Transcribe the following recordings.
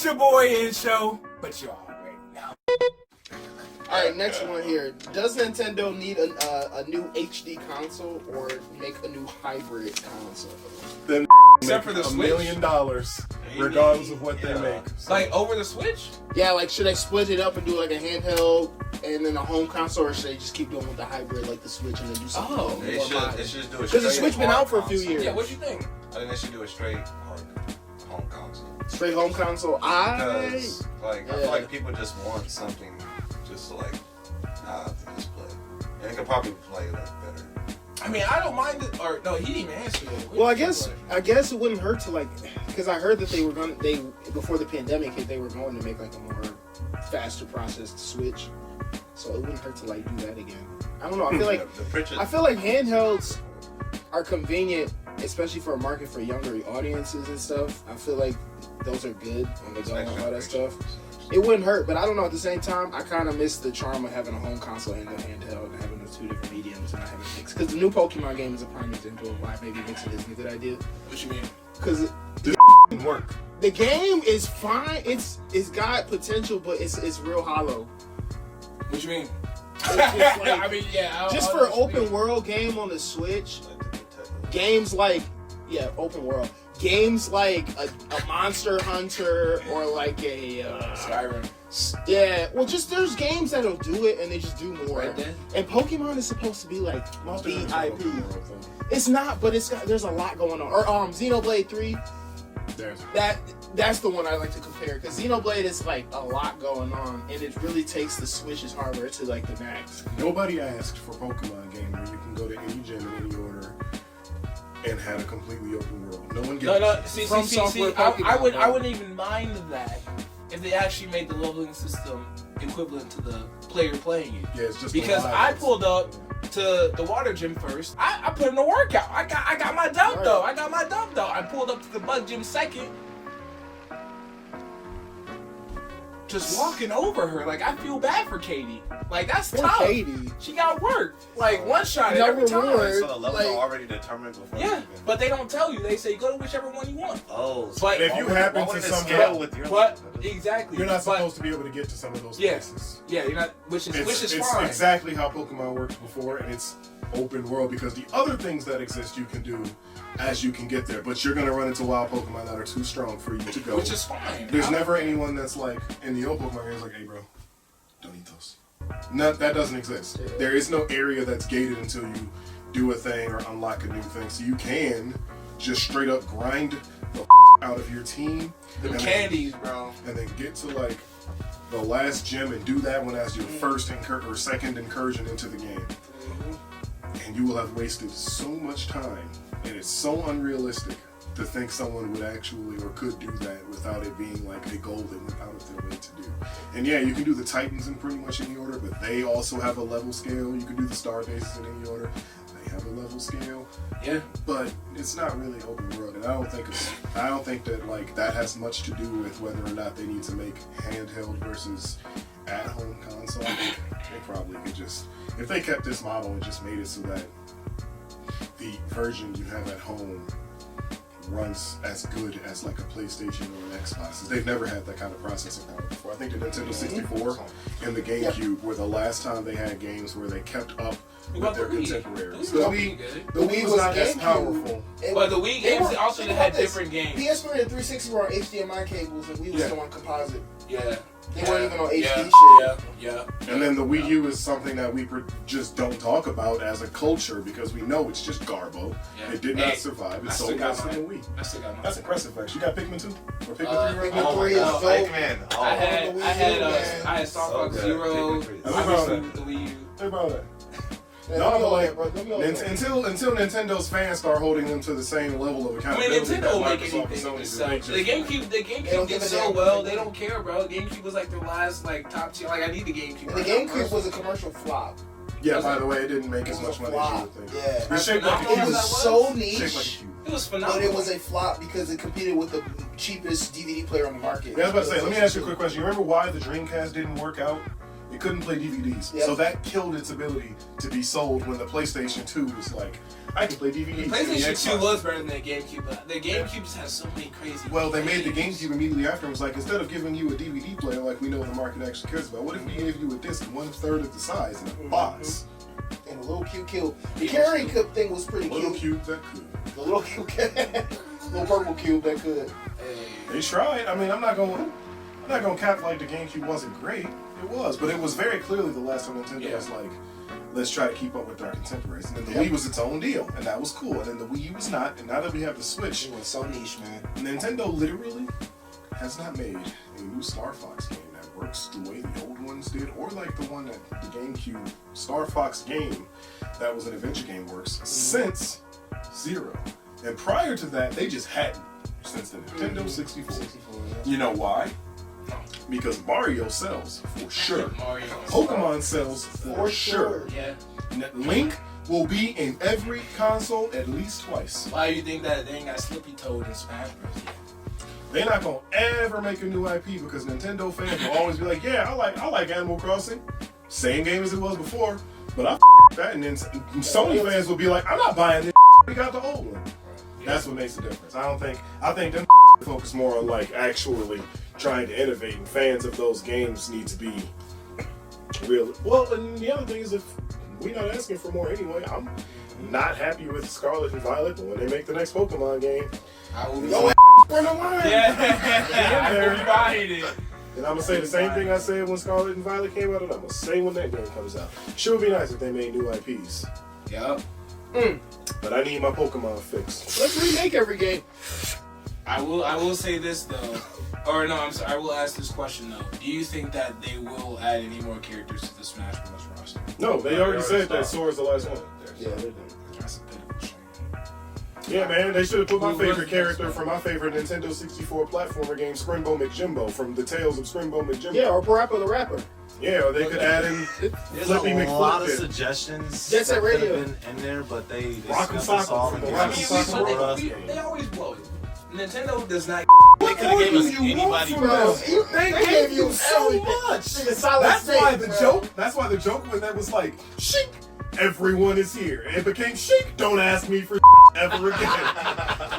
It's your boy In Show, but you already know. Alright, next one here. Does Nintendo need a new HD console or make a new hybrid console? Then Except for the $1 Switch. million, regardless of what they make. Like over the Switch? Yeah, like should they split it up and do like a handheld and then a home console, or should they just keep doing with the hybrid like the Switch and then do something more They should modern? do a straight. Because the Switch been out for a few console. years. Yeah, what you think? I think they should do a straight home console. Straight home console. Because I Yeah. feel like people just want something just to like to just play. And they could probably play like better. I mean, I don't mind it. Or no, he didn't even answer it. Well, I guess it wouldn't hurt to like, because I heard that they before the pandemic hit, they were going to make like a more faster processed Switch, so it wouldn't hurt to like do that again. I don't know. I feel like handhelds are convenient, especially for a market for younger audiences and stuff. I feel like those are good on the go and all that stuff. It wouldn't hurt, but I don't know. At the same time, I kind of miss the charm of having a home console and a handheld and having the two different mediums and not having mixed. Because the new Pokemon game is a prime example of why maybe mixing isn't a good idea. What you mean? Because Didn't work. the game is fine. It's got potential, but it's real hollow. What you mean? It's just like, I mean, yeah. just for an open world game on the Switch, games like open world games like a Monster Hunter or like a Skyrim. Yeah, well, just there's games that'll do it and they just do more. Right then. And Pokemon is supposed to be like Monster VIP. Hunter's open world, though. It's not, but there's a lot going on. Or Xenoblade 3. That's the one I like to compare, because Xenoblade is like a lot going on, and it really takes the Switch's hardware to like the max. Nobody asked for Pokemon game where you can go to any gym in any order and had a completely open world. No one gets See, From Software Pokemon, I wouldn't even mind that if they actually made the leveling system equivalent to the player playing it. Yeah, it's just Because I pulled up to the water gym first. I put in a workout. I got my dump though. I pulled up to the bug gym second. Just walking over her, like I feel bad for Katie. Like that's tough. Katie. She got worked. Like one shot No every time. reward. So the levels Like- are already determined before. Yeah, you but they don't tell you. They say go to whichever one you want. Oh, so But if you happen to scale somehow, with your But exactly, you're not but- supposed to be able to get to some of those Yeah. places. Yeah, you're not. Which is It's fine. exactly how Pokemon works before, and it's open world because the other things that exist you can do as you can get there, but you're gonna run into wild Pokemon that are too strong for you to go. Which is fine. There's never anyone that's like in the old Pokemon games like, hey bro, don't eat those. No, that doesn't exist. Yeah. There is no area that's gated until you do a thing or unlock a new thing. So you can just straight up grind the out of your team. Them and candies, bro. and then get to like the last gym and do that one as your first or second incursion into the game. And you will have wasted so much time, and it's so unrealistic to think someone would actually or could do that without it being like a goal they went out of their way to do. And yeah, you can do the Titans in pretty much any order, but they also have a level scale. You can do the Star Bases in any order. They have a level scale. Yeah. But it's not really open world, and I don't think that like that has much to do with whether or not they need to make handheld versus at-home console. I think they probably could just, if they kept this model and just made it so that the version you have at home runs as good as like a PlayStation or an Xbox. They've never had that kind of processing power before. I think the Nintendo 64 and the GameCube were the last time they had games where they kept up with their contemporaries. The Wii The Wii was not as GameCube. powerful. But the Wii games also think had about this. different games. PS3 and 360 were on HDMI cables, and we was Yeah. still on composite. Yeah. They weren't even on HD yeah, shit. Yeah. And then the Wii U is something that we just don't talk about as a culture because we know it's just garbo. Yeah. It did not survive. I It's still sold got less than the mine. Wii. I still got mine. That's impressive, actually. You got Pikmin 2? Or Pikmin 3 right Pikmin now? 3 is Oh, dope. Pikmin. Oh, I had Star Fox good. Zero. Pikmin 3. Obviously the Wii U. Think about that. Yeah, No, let me but know like, that, bro. Let me know that. until Nintendo's fans start holding them to the same level of I mean, accountability Nintendo will that make Microsoft and anything Sony do, themselves. they The just- GameCube don't did give a so damn. well. They don't care, bro. GameCube was like their last like top tier. Like I need the GameCube. And the right now, GameCube bro. was a commercial flop. Yeah, by the way, it didn't make It as was much a money as you flop. would think. Yeah. It's shaped like a It It cube. was that so was? Shaped like a niche, cube. It was but phenomenal. it was a flop because it competed with the cheapest DVD player on the market. Yeah, I was about to say, let me ask you a quick question. You remember why the Dreamcast didn't work out? It couldn't play DVDs. Yep. So that killed its ability to be sold when the PlayStation 2 was like, I can play DVD. PlayStation 2 was better than the GameCube, but the GameCube just has so many crazy. Well, they made the GameCube immediately after and was like, instead of giving you a DVD player like we know the market actually cares about, what if we gave you a disc 1/3 of the size in a box? And a little cute cube. The carrying cup thing was pretty A little cute. cube that could. The little cube, little purple cube that could. They tried. I mean, I'm not gonna cap like the GameCube wasn't great. It was, but it was very clearly the last time Nintendo was like, let's try to keep up with our contemporaries. And then the Wii was its oon deal, and that was cool. And then the Wii U was not. And now that we have the Switch, It was so niche, man. Nintendo literally has not made a new Star Fox game that works the way the old ones did, or like the one that the GameCube Star Fox game that was an adventure game works since 0. And prior to that, they just hadn't since the Nintendo 64. You know why? Because Mario sells for sure. Mario. Pokemon sells for sure. Yeah. Link will be in every console at least twice. Why do you think that they ain't got Slippy Toad in Smash Bros. yet? They're not gonna ever make a new IP because Nintendo fans will always be like, yeah, I like Animal Crossing, same game as it was before, but I that. And then Sony fans will be like, I'm not buying this. We got the old one. That's what makes the difference. I think them focus more on like actually trying to innovate, and fans of those games need to be real. Well, and the other thing is, if we're not asking for more anyway, I'm not happy with Scarlet and Violet, but when they make the next Pokemon game, I will be for the line. Yeah, I will be buying it. And I'm gonna say the same thing I said when Scarlet and Violet came out, and I'm gonna say when that game comes out. Sure would be nice if they made new IPs. Yep. But I need my Pokemon fixed. Let's remake every game. I will say this though, or no, I'm sorry. I will ask this question though. Do you think that they will add any more characters to the Smash Bros. Roster? No, they already said that Sora's the last one. Yeah, they're done. That's a pitiful shame. Yeah, man, they should have put my favorite character from my favorite Nintendo 64 platformer game, Scrimbo McJimbo, from the Tales of Scrimbo McJimbo. Yeah, or Parappa the Rapper. Yeah, or they could add in There's Flippy a lot of McFlip. suggestions Jet Set that could Radio. have been in there, but they Rock'em snuck us Sock'em all from and the gave Rock'em us Sock'em some World. rough They game. always blow it. Nintendo does not. What coulda gave more us do you want anybody, from bro. us? They gave you so much. That's why the joke. That's why the joke when that was like, "Sheik, everyone is here." It became "Sheik, don't ask me for ever again."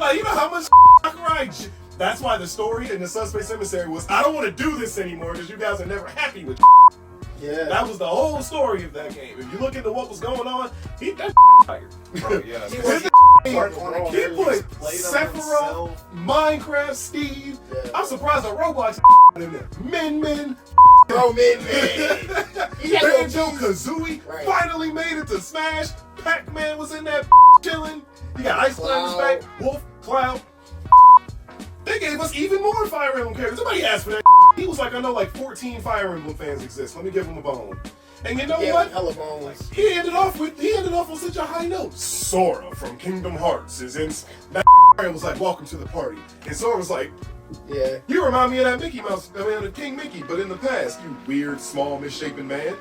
Like, you know how much Sakurai. That's why the story in the Suspect Emissary was, "I don't want to do this anymore because you guys are never happy with." Yeah. That was the whole story of that game. If you look into what was going on, he that fired. Bro, yeah. He He put played on Sephiroth, himself. Minecraft, Steve. Yeah. I'm surprised that Roblox in there. Min. Bro, man. Banjo Kazooie Right. finally made it to Smash. Pac-Man was in that chilling. You got Ice Climbers Cloud. back. Wolf, Cloud. They gave us even more Fire Emblem characters. Somebody asked for that. He was like, I know like 14 Fire Emblem fans exist. Let me give him a bone. And you know Yeah, what? hella bones. He ended off on such a high note. Sora from Kingdom Hearts is in. That was like, welcome to the party. And Sora was like, Yeah. you remind me of that Mickey Mouse, of King Mickey, but in the past, you weird, small, misshapen man.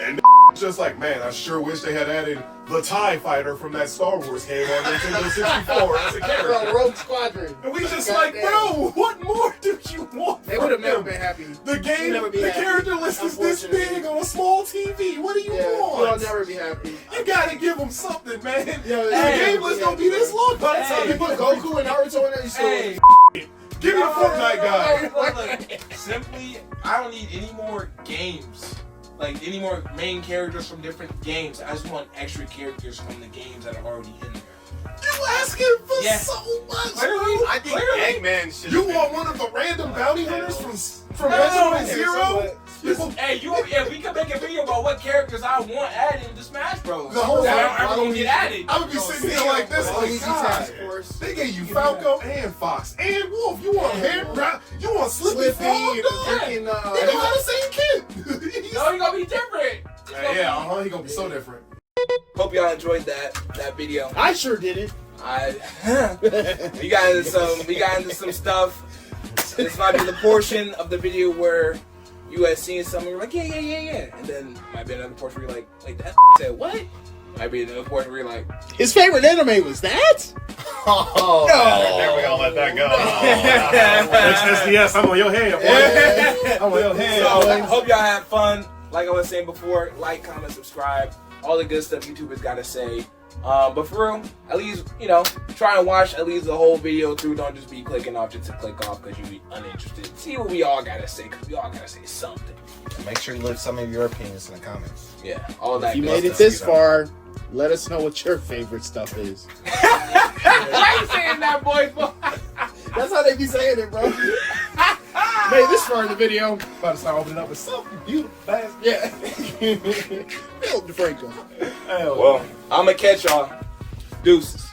And just like, man, I sure wish they had added the TIE Fighter from that Star Wars game on Nintendo 64 as a Bro, character. Rogue Squadron. And we just Goddamn. like, bro, what more do you want They from would have never them? been happy. The game, never be the happy, character list is this unfortunately. big on a small TV. What do you Yeah, want? you'll never be happy. You gotta give them something, man. Yeah, The yeah, game list yeah. gonna be this long by the time Hey. you You put put Goku and Naruto in there, you still Hey, Give me the Fortnite guy. look, simply, I don't need any more games. Like, any more main characters from different games. I just want extra characters from the games that are already in there. You asking for Yeah. so much, Literally, bro. I think Eggman should. You want one of the random bounty hunters from No. Resident Zero? Hey, we can make a video about what characters I want added to Smash Bros. The whole that time, aren't ever gonna get added. I would be sitting here like this, like, Luigi Task God. Force. They gave you Falco and Fox and Wolf. You want you want Slippy Slippy Frog? and dog? freaking, They gonna have the same kid. No, you're gonna be different. It's gonna be- He gonna be so different. Hope y'all enjoyed that video. I sure didn't. We got into some stuff. This might be the portion of the video where you had seen something, you're like, yeah, and then might be another portion where you're like that said what? Might be another portion where you're like, His favorite anime was that? Oh, No. there we go. Let that go. It's S.D.S. I'm on your head, boy. I'm on your head. so hope y'all had fun. Like I was saying before, like, comment, subscribe, all the good stuff YouTubers gotta say. But for real, at least, you know, try and watch at least the whole video through. Don't just be clicking off just to click off because you be uninterested. See what we all gotta say, because we all gotta say something. And make sure you leave some of your opinions in the comments. Yeah, all that. If you good made it stuff, this you know. far, let us know what your favorite stuff is. Why you saying that, boy? That's how they be saying it, bro. Made this far in the video. About to start opening up with something beautiful, fast. Yeah. Philip DeFranco. Well, I'm gonna catch y'all. Deuces.